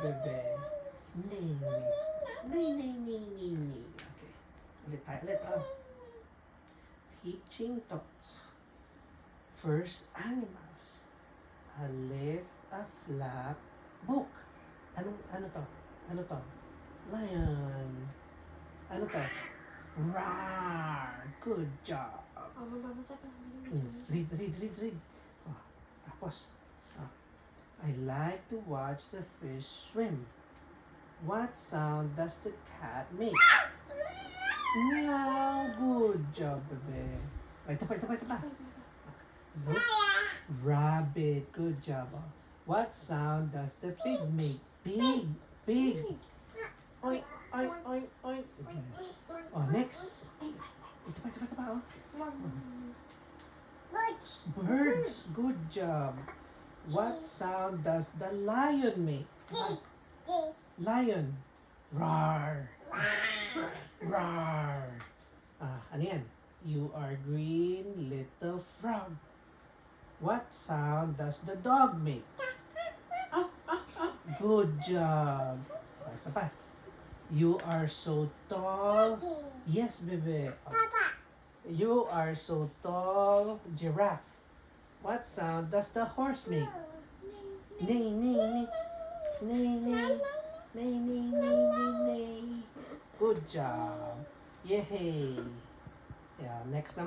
bebe. Nay. Nay, nay, nay, nay, nay. Okay. Ulit tayo ulit. Teaching thoughts. First animals. A lift, a flat book. Ano to? Ano to? Lion. Ano to? Roar! Good job. Magbabasa ka namin. Read. Tapos, I like to watch the fish swim. What sound does the cat make? Meow! Good job, bebe. Ito pa. Look. Rabbit. Good job. What sound does the pig make? Pig. Oink. Next. Ito pa. Birds. Good job. What sound does the lion make? Lion. Roar. Roar. Ano yan? You are green little frog. What sound does the dog make? Good job. Isa pa. You are so tall. Yes, bebe. You are so tall, giraffe. What sound does the horse make? Neigh, neigh, neigh. Neigh. Good job. Yay. Yeah, next naman.